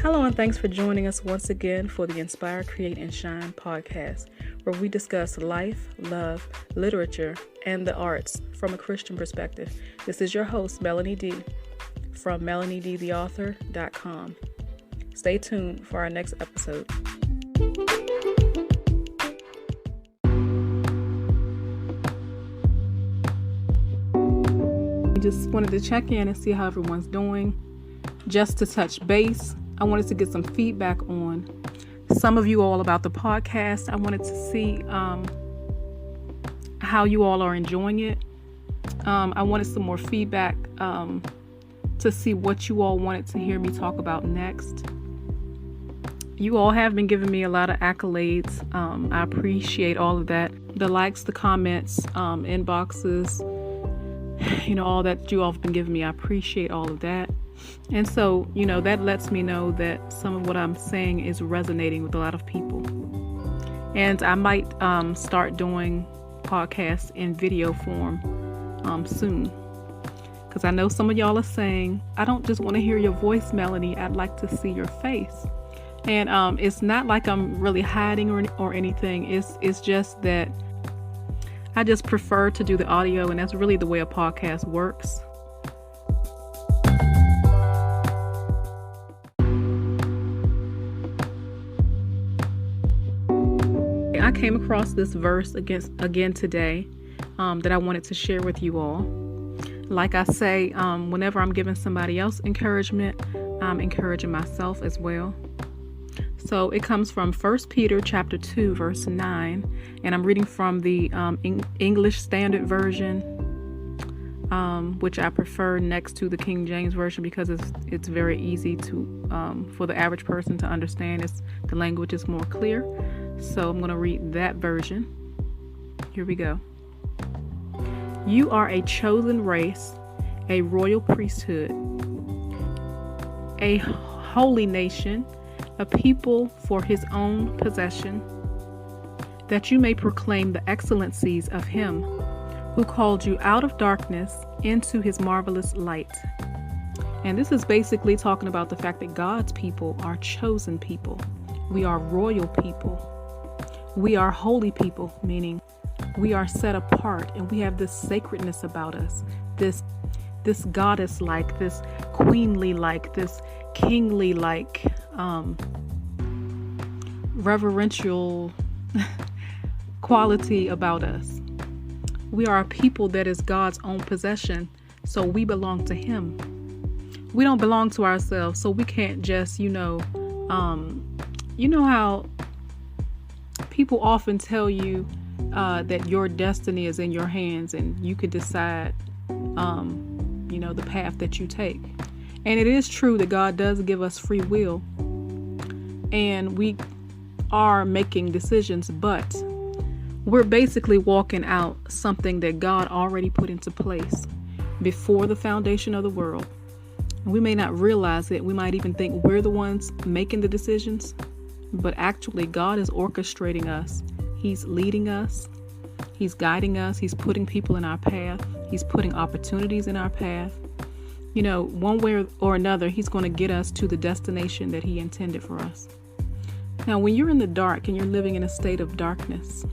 Hello, and thanks for joining us once again for the Inspire.Create.Shine podcast, where we discuss life, love, literature, and the arts from a Christian perspective. This is your host, Melanie Dee, from MelanieDeeTheAuthor.com. Stay tuned for our next episode. We just wanted to check in and see how everyone's doing. Just to touch base, I wanted to get some feedback on some of you all about the podcast. I wanted to see how you all are enjoying it. I wanted some more feedback to see what you all wanted to hear me talk about next. You all have been giving me a lot of accolades. I appreciate all of that. The likes, the comments, inboxes, all that you all have been giving me. I appreciate all of that. And so, that lets me know that some of what I'm saying is resonating with a lot of people. And I might start doing podcasts in video form soon. Because I know some of y'all are saying, I don't just want to hear your voice, Melanie. I'd like to see your face. And it's not like I'm really hiding or anything. It's just that I just prefer to do the audio, and that's really the way a podcast works. I came across this verse again today that I wanted to share with you all. Like I say, whenever I'm giving somebody else encouragement, I'm encouraging myself as well. So it comes from 1 Peter chapter 2, verse 9, and I'm reading from the English Standard Version, which I prefer next to the King James Version because it's very easy to for the average person to understand. The language is more clear. So I'm going to read that version. Here we go. You are a chosen race, a royal priesthood, a holy nation, a people for his own possession, that you may proclaim the excellencies of him who called you out of darkness into his marvelous light. And this is basically talking about the fact that God's people are chosen people. We are royal people. We are holy people, meaning we are set apart and we have this sacredness about us, this goddess-like, this queenly-like, this kingly-like, reverential quality about us. We are a people that is God's own possession, so we belong to him. We don't belong to ourselves, so we can't just, how people often tell you that your destiny is in your hands and you could decide, the path that you take. And it is true that God does give us free will and we are making decisions, but we're basically walking out something that God already put into place before the foundation of the world. We may not realize it. We might even think we're the ones making the decisions. But actually, God is orchestrating us. He's leading us. He's guiding us. He's putting people in our path. He's putting opportunities in our path. One way or another, he's going to get us to the destination that he intended for us. Now, when you're in the dark and you're living in a state of darkness,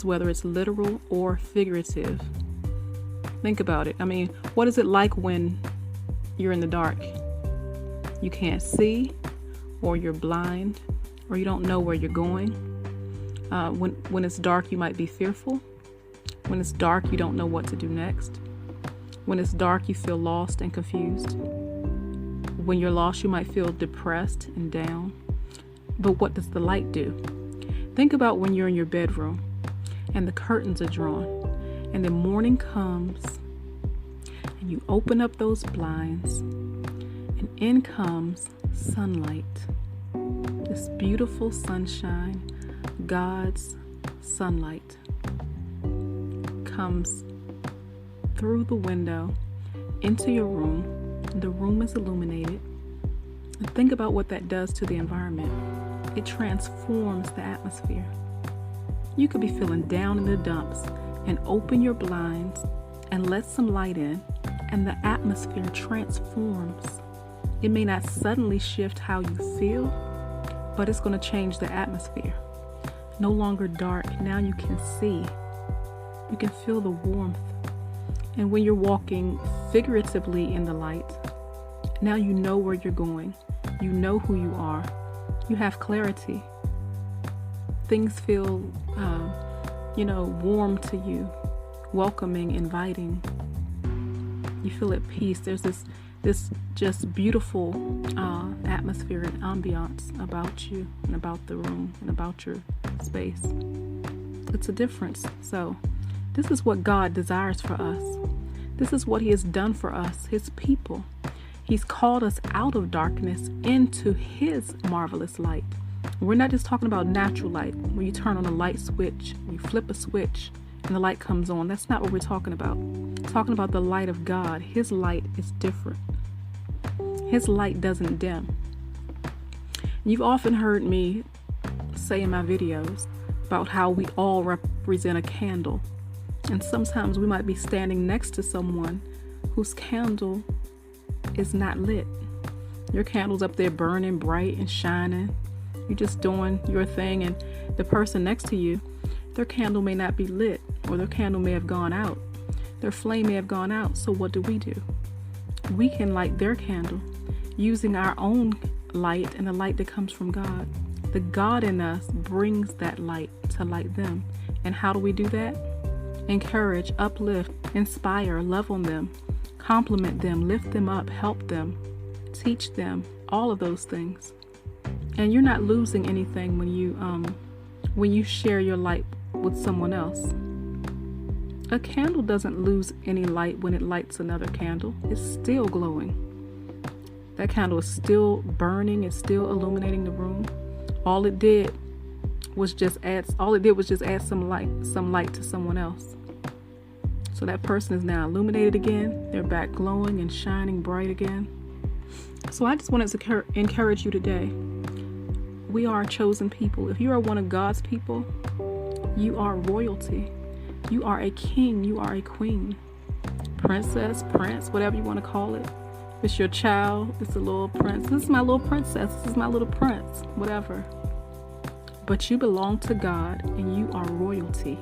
whether it's literal or figurative, think about it. What is it like when you're in the dark? You can't see, or you're blind, or you don't know where you're going. When it's dark, you might be fearful. When it's dark, you don't know what to do next. When it's dark, you feel lost and confused. When you're lost, you might feel depressed and down. But what does the light do? Think about when you're in your bedroom and the curtains are drawn and the morning comes and you open up those blinds and in comes sunlight. This beautiful sunshine, God's sunlight, comes through the window into your room. The room is illuminated. And think about what that does to the environment. It transforms the atmosphere. You could be feeling down in the dumps and open your blinds and let some light in, and the atmosphere transforms. It may not suddenly shift how you feel, but it's going to change the atmosphere. No longer dark. Now you can see. You can feel the warmth. And when you're walking figuratively in the light, now you know where you're going. You know who you are. You have clarity. Things feel, warm to you, welcoming, inviting. You feel at peace. There's this just beautiful atmosphere and ambiance about you and about the room and about your space. It's a difference. So this is what God desires for us. This is what He has done for us, His people. He's called us out of darkness into His marvelous light. We're not just talking about natural light, where you turn on a light switch, you flip a switch, and the light comes on. That's not what we're talking about. We're talking about the light of God. His light is different. His light doesn't dim. You've often heard me say in my videos about how we all represent a candle. And sometimes we might be standing next to someone whose candle is not lit. Your candle's up there burning bright and shining. You're just doing your thing, and the person next to you, their candle may not be lit, or their candle may have gone out. Their flame may have gone out. So what do? We can light their candle using our own light and the light that comes from God. The God in us brings that light to light them. And how do we do that? Encourage, uplift, inspire, love on them, compliment them, lift them up, help them, teach them, all of those things. And you're not losing anything when you share your light with someone else. A candle doesn't lose any light when it lights another candle. It's still glowing. That candle is still burning. It's still illuminating the room. All it did was just add some light to someone else. So that person is now illuminated again. They're back glowing and shining bright again. So I just wanted to encourage you today. We are a chosen people. If you are one of God's people, you are royalty. You are a king. You are a queen. Princess, prince, whatever you want to call it. If it's your child, it's a little prince. This is my little princess. This is my little prince. Whatever. But you belong to God and you are royalty.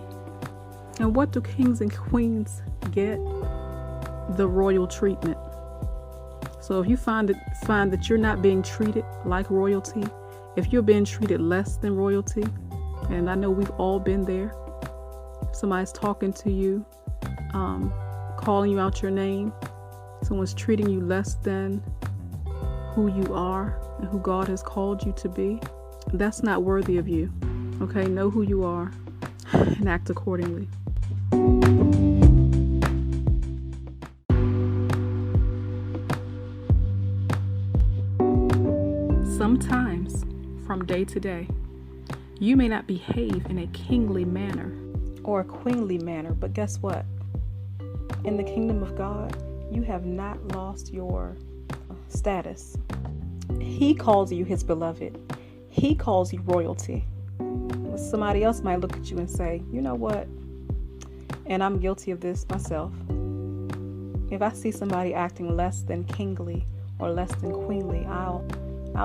And what do kings and queens get? The royal treatment. So if you find that you're not being treated like royalty, if you're being treated less than royalty, and I know we've all been there, somebody's talking to you, calling you out your name, someone's treating you less than who you are and who God has called you to be, that's not worthy of you. Okay, know who you are and act accordingly. Sometimes, from day to day, you may not behave in a kingly manner or a queenly manner, but guess what? In the kingdom of God, you have not lost your status. He calls you His beloved. He calls you royalty. Somebody else might look at you and say, you know what? And I'm guilty of this myself. If I see somebody acting less than kingly or less than queenly, I'll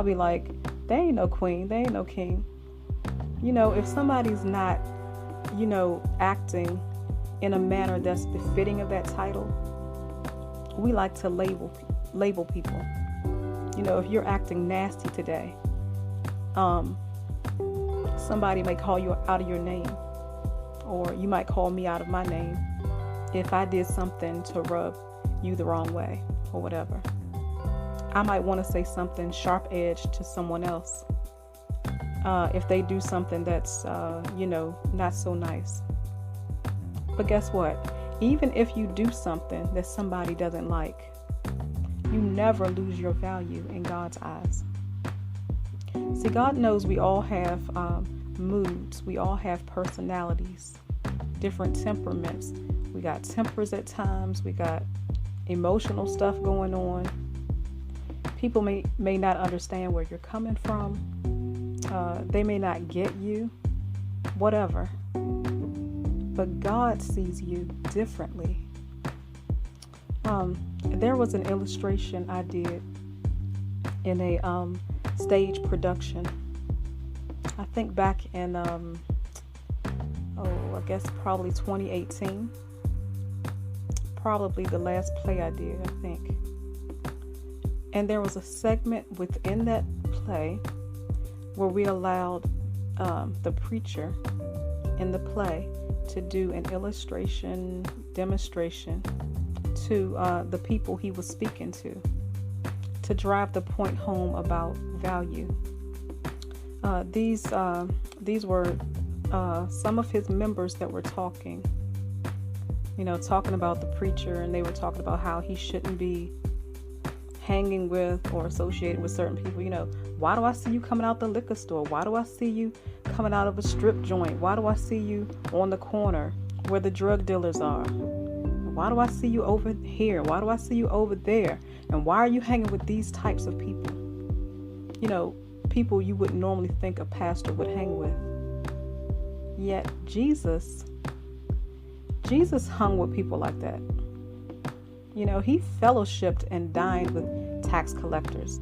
be like, they ain't no queen, they ain't no king. If somebody's not, acting in a manner that's befitting of that title, we like to label people. If you're acting nasty today, somebody may call you out of your name, or you might call me out of my name if I did something to rub you the wrong way or whatever. I might want to say something sharp-edged to someone else if they do something that's, not so nice. But guess what? Even if you do something that somebody doesn't like, you never lose your value in God's eyes. See, God knows we all have moods. We all have personalities, different temperaments. We got tempers at times. We got emotional stuff going on. People may not understand where you're coming from. They may not get you, whatever. But God sees you differently. There was an illustration I did in a stage production. I think back in I guess probably 2018. Probably the last play I did, I think. And there was a segment within that play where we allowed the preacher in the play to do an illustration, demonstration to the people he was speaking to drive the point home about value. These were some of his members that were talking about the preacher, and they were talking about how he shouldn't be hanging with or associated with certain people. Why do I see you coming out the liquor store? Why do I see you coming out of a strip joint? Why do I see you on the corner where the drug dealers are? Why do I see you over here? Why do I see you over there? And why are you hanging with these types of people? People you wouldn't normally think a pastor would hang with. Yet Jesus hung with people like that. He fellowshipped and dined with tax collectors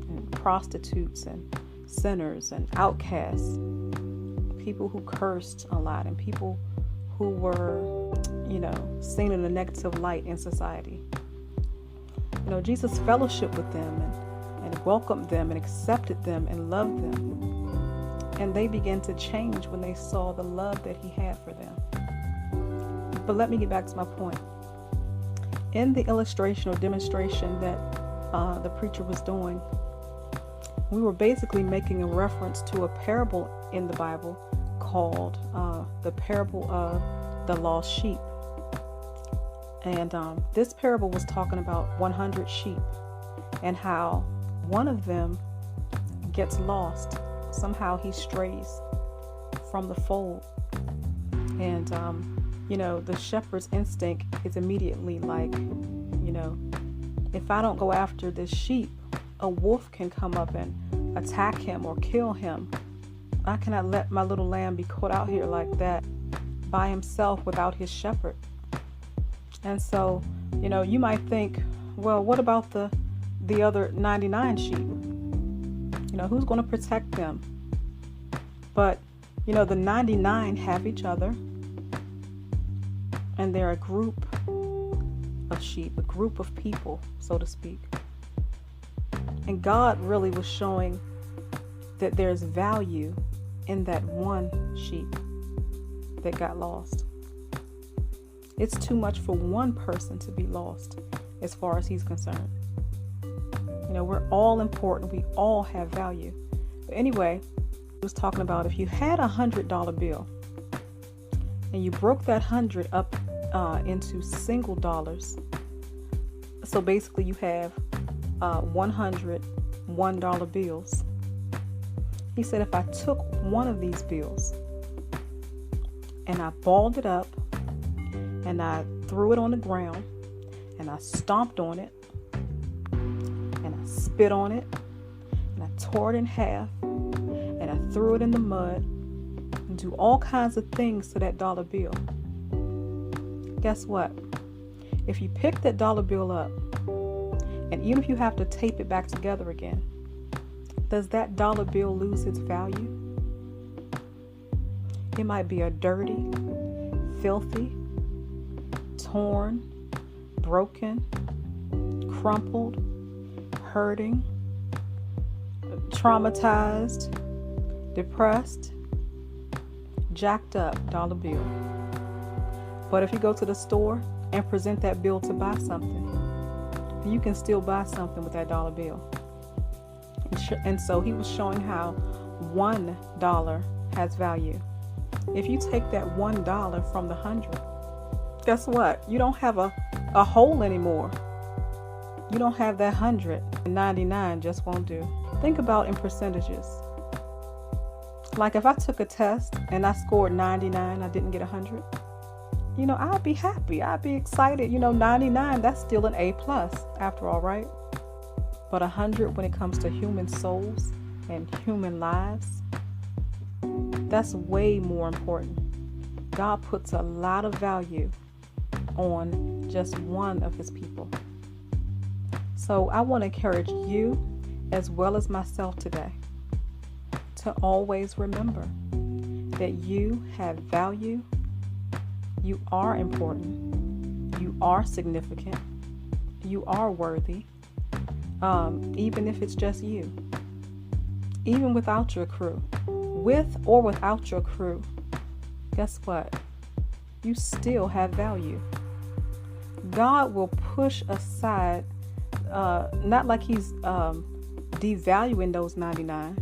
and prostitutes and sinners and outcasts, people who cursed a lot, and people who were, seen in a negative light in society. Jesus fellowshiped with them and welcomed them and accepted them and loved them. And they began to change when they saw the love that he had for them. But let me get back to my point. In the illustration or demonstration that the preacher was doing, we were basically making a reference to a parable in the Bible called the parable of the lost sheep. And this parable was talking about 100 sheep and how one of them gets lost. Somehow he strays from the fold. And, the shepherd's instinct is immediately like, if I don't go after this sheep, a wolf can come up and attack him or kill him. I cannot let my little lamb be caught out here like that by himself without his shepherd. And so, you might think, well, what about the other 99 sheep? Who's going to protect them? But, the 99 have each other. And they're a group of sheep, a group of people, so to speak. And God really was showing that there's value in that one sheep that got lost. It's too much for one person to be lost as far as he's concerned. We're all important. We all have value. But anyway, I was talking about if you had $100 bill and you broke that 100 up into single dollars. So basically you have 100 $1 bills. He said if I took one of these bills and I balled it up and I threw it on the ground and I stomped on it and I spit on it and I tore it in half and I threw it in the mud and do all kinds of things to that dollar bill, guess what? If you pick that dollar bill up, and even if you have to tape it back together again, does that dollar bill lose its value? It might be a dirty, filthy, torn, broken, crumpled, hurting, traumatized, depressed, jacked up dollar bill. But if you go to the store and present that bill to buy something, you can still buy something with that dollar bill. And so he was showing how $1 has value. If you take that $1 from the 100, guess what? You don't have a hole anymore. You don't have that 100, and 99 just won't do. Think about in percentages. Like if I took a test and I scored 99, I didn't get 100. I'd be happy. I'd be excited. 99, that's still an A+ after all, right? But 100 when it comes to human souls and human lives, that's way more important. God puts a lot of value on just one of his people. So I want to encourage you as well as myself today, to always remember that you have value, you are important, you are significant, you are worthy, even if it's just you. Even without your crew, with or without your crew, guess what? You still have value. God will push aside, not like he's devaluing those 99.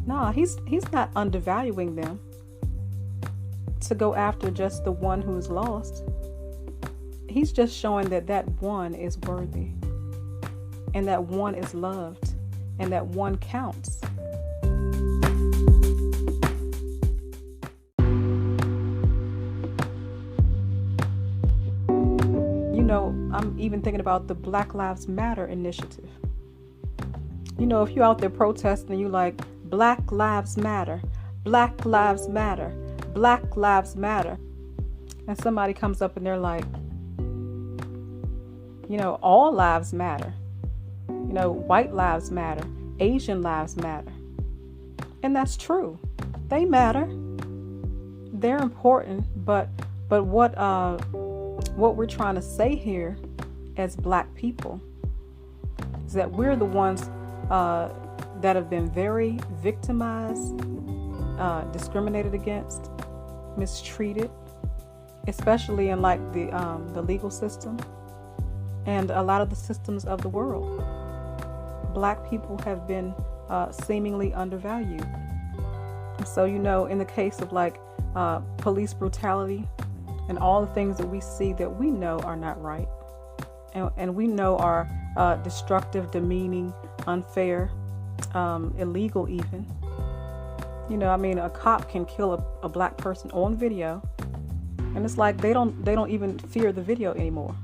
No, he's not undervaluing them to go after just the one who's lost. He's just showing that that one is worthy, and that one is loved, and that one counts. I'm even thinking about the Black Lives Matter initiative. If you're out there protesting and you like, Black Lives Matter, Black Lives Matter, Black Lives Matter, and somebody comes up and they're like, all lives matter. White lives matter, Asian lives matter. And that's true. They matter. They're important, but what we're trying to say here as Black people is that we're the ones that have been very victimized, discriminated against, mistreated, especially in like the legal system and a lot of the systems of the world. Black people have been seemingly undervalued. So, in the case of like police brutality and all the things that we see that we know are not right, and we know are destructive, demeaning, unfair, illegal even. A cop can kill a Black person on video, and it's like they don't even fear the video anymore.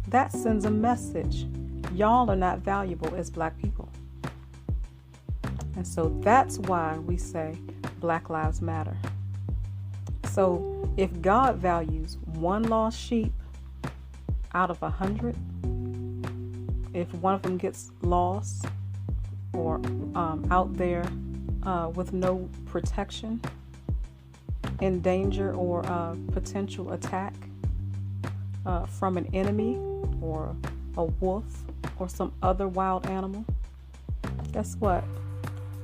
That sends a message. Y'all are not valuable as Black people. And so that's why we say Black Lives Matter. So if God values one lost sheep out of 100, if one of them gets lost or out there with no protection, in danger or potential attack from an enemy or a wolf or some other wild animal, guess what?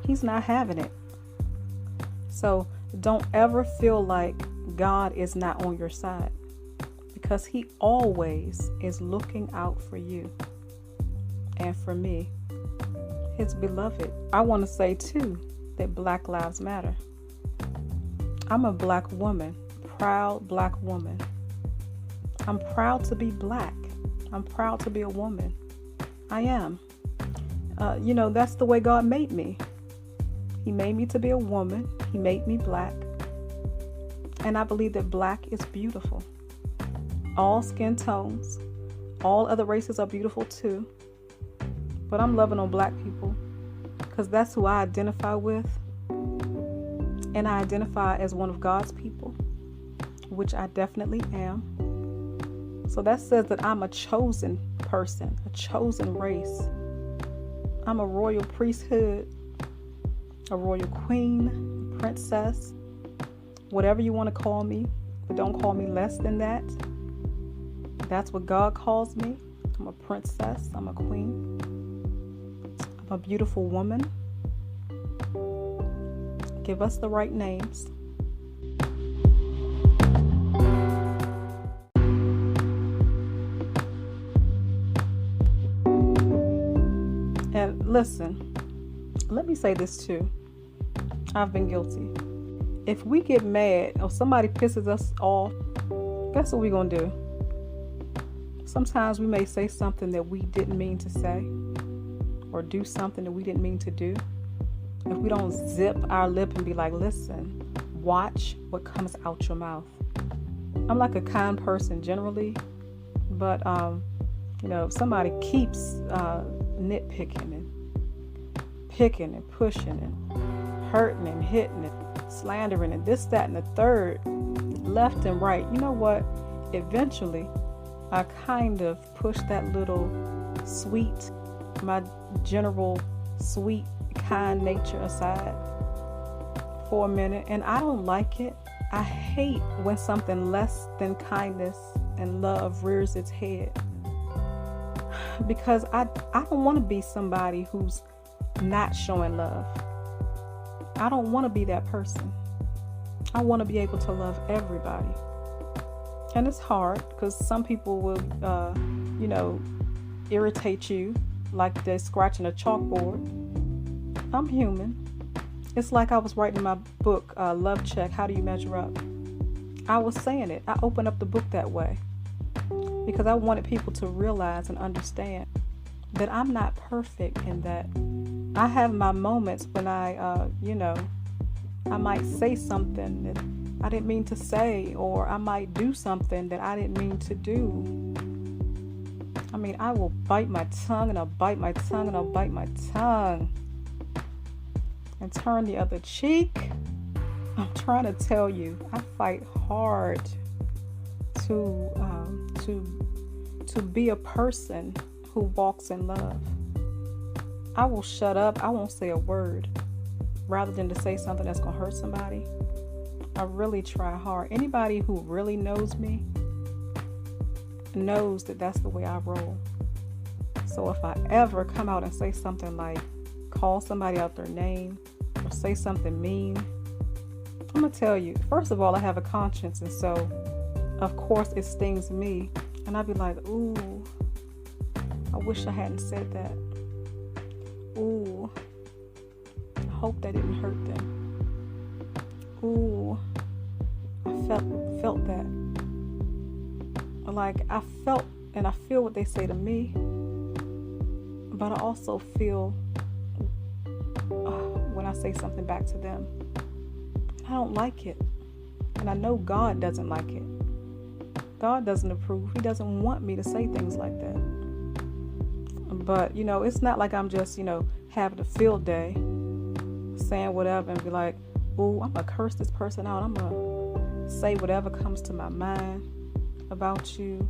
He's not having it. So don't ever feel like God is not on your side, because he always is looking out for you and for me, his beloved. I want to say too that Black Lives Matter. I'm a Black woman, proud Black woman. I'm proud to be Black. I'm proud to be a woman. I am. That's the way God made me. He made me to be a woman. He made me Black. And I believe that Black is beautiful. All skin tones, all other races are beautiful too. But I'm loving on Black people because that's who I identify with. And I identify as one of God's people, which I definitely am. So that says that I'm a chosen person, a chosen race. I'm a royal priesthood, a royal queen, princess, whatever you want to call me, but don't call me less than that. That's what God calls me. I'm a princess, I'm a queen, I'm a beautiful woman. Give us the right names. And listen, let me say this too. I've been guilty. If we get mad or somebody pisses us off, guess what we're going to do? Sometimes we may say something that we didn't mean to say, or do something that we didn't mean to do. If we don't zip our lip and be like, listen, watch what comes out your mouth. I'm like a kind person generally, but if somebody keeps nitpicking and picking and pushing and hurting and hitting and slandering and this, that, and the third, left and right, you know what? Eventually, I kind of push that little sweet, my general sweet, kind nature aside for a minute, and I don't like it. I hate when something less than kindness and love rears its head, because I don't want to be somebody who's not showing love. I don't want to be that person. I want to be able to love everybody. And it's hard because some people will, irritate you like they're scratching a chalkboard. I'm human. It's like I was writing in my book, Love Check, How Do You Measure Up? I was saying it. I opened up the book that way because I wanted people to realize and understand that I'm not perfect, and that I have my moments when I might say something that I didn't mean to say, or I might do something that I didn't mean to do. I mean, I will bite my tongue, and I'll bite my tongue, and I'll bite my tongue, and turn the other cheek. I'm trying to tell you, I fight hard to be a person who walks in love. I will shut up. I won't say a word rather than to say something that's going to hurt somebody. I really try hard. Anybody who really knows me knows that that's the way I roll. So if I ever come out and say something like call somebody out their name or say something mean, I'm going to tell you, first of all, I have a conscience, and so of course it stings me, and I'd be like, ooh, I wish I hadn't said that. Ooh, I hope that didn't hurt them. Ooh, I felt that. Like, I felt and I feel what they say to me, but I also feel when I say something back to them. I don't like it, and I know God doesn't like it. God doesn't approve. He doesn't want me to say things like that. But, it's not like I'm just, having a field day, saying whatever and be like, ooh, I'm going to curse this person out. I'm going to say whatever comes to my mind about you.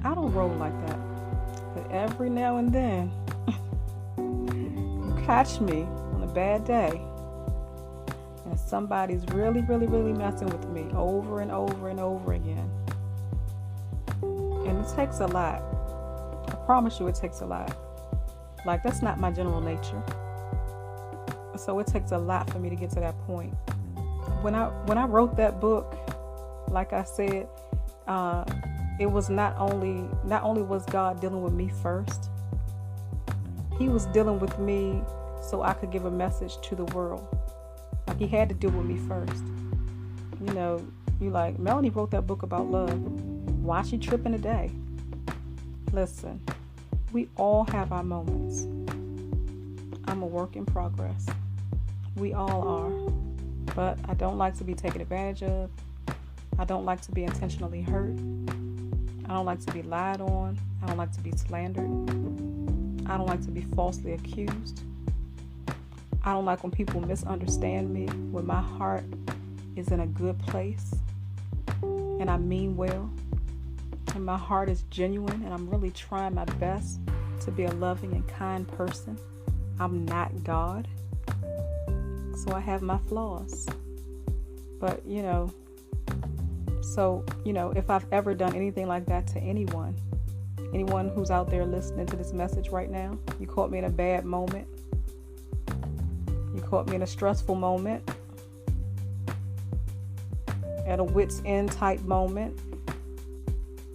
I don't roll like that. But every now and then, you catch me on a bad day, and somebody's really, really, really messing with me over and over and over again. And it takes a lot. I promise you it takes a lot. Like, that's not my general nature. So it takes a lot for me to get to that point. When I wrote that book, like I said, it was not only was God dealing with me first, He was dealing with me so I could give a message to the world. Like, He had to deal with me first. You like, Melanie wrote that book about love. Why is she tripping today? Listen, we all have our moments. I'm a work in progress. We all are. But I don't like to be taken advantage of. I don't like to be intentionally hurt. I don't like to be lied on. I don't like to be slandered. I don't like to be falsely accused. I don't like when people misunderstand me, when my heart is in a good place and I mean well, and my heart is genuine, and I'm really trying my best to be a loving and kind person. I'm not God, so I have my flaws. But if I've ever done anything like that to anyone who's out there listening to this message right now, you caught me in a bad moment, you caught me in a stressful moment, at a wit's end type moment.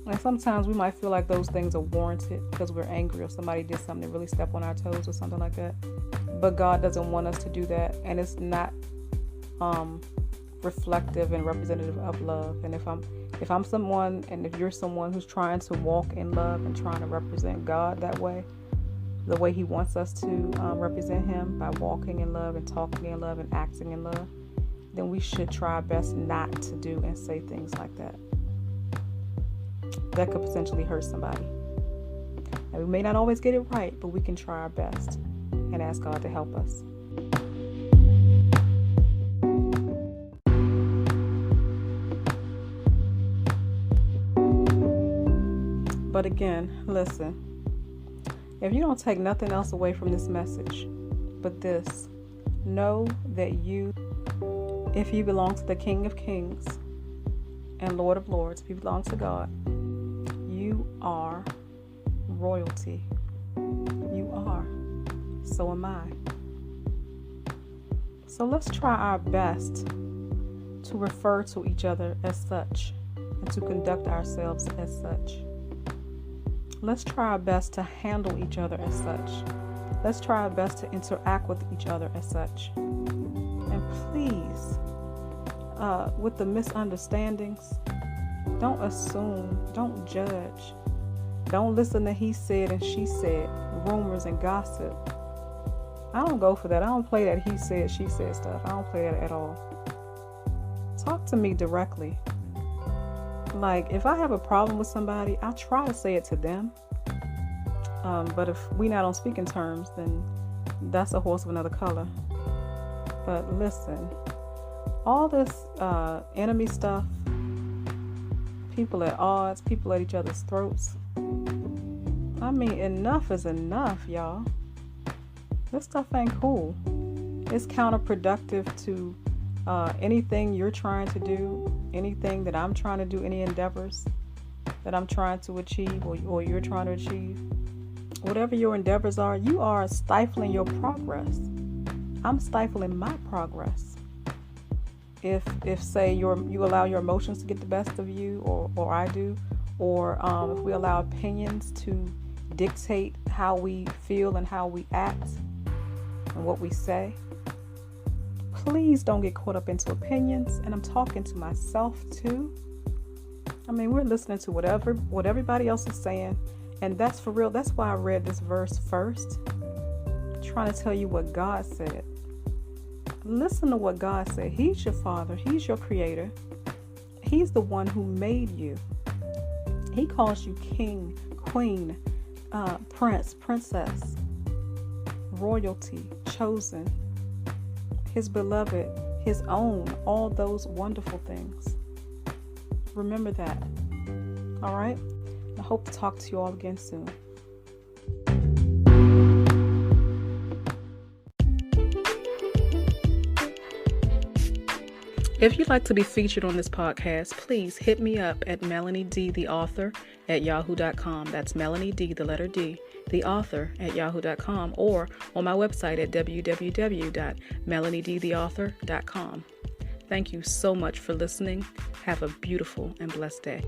And sometimes we might feel like those things are warranted because we're angry or somebody did something to really step on our toes or something like that. But God doesn't want us to do that, and it's not reflective and representative of love. And if I'm someone, and if you're someone who's trying to walk in love and trying to represent God that way, the way He wants us to represent Him, by walking in love and talking in love and acting in love, then we should try our best not to do and say things like that. That could potentially hurt somebody. And we may not always get it right, but we can try our best and ask God to help us. But again, listen, If you don't take nothing else away from this message but this, know that if you belong to the King of Kings and Lord of Lords, if you belong to God, you are royalty. You are. So am I. So let's try our best to refer to each other as such and to conduct ourselves as such. Let's try our best to handle each other as such. Let's try our best to interact with each other as such. And please, with the misunderstandings, don't assume, don't judge. Don't listen to he said and she said, rumors and gossip. I don't go for that. I don't play that he said, she said stuff. I don't play that at all. Talk to me directly. Like, if I have a problem with somebody, I'll try to say it to them. But if we not on speaking terms, then that's a horse of another color. But listen, all this enemy stuff, people at odds, people at each other's throats. I mean, enough is enough, y'all. This stuff ain't cool. It's counterproductive to anything you're trying to do, anything that I'm trying to do, any endeavors that I'm trying to achieve or you're trying to achieve. Whatever your endeavors are, you are stifling your progress. I'm stifling my progress. If say you allow your emotions to get the best of you, or I do, or if we allow opinions to dictate how we feel and how we act and what we say, please don't get caught up into opinions. And I'm talking to myself too. I mean, we're listening to what everybody else is saying, and that's for real. That's why I read this verse first, trying to tell you what God said. Listen to what God said. He's your Father. He's your Creator. He's the one who made you. He calls you king, queen, prince, princess, royalty, chosen, his beloved, his own, all those wonderful things. Remember that. All right? I hope to talk to you all again soon. If you'd like to be featured on this podcast, please hit me up at Melanie Dee, the author, at yahoo.com. That's Melanie Dee, the letter D, the author, at yahoo.com, or on my website at www.melaniedeetheauthor.com. Thank you so much for listening. Have a beautiful and blessed day.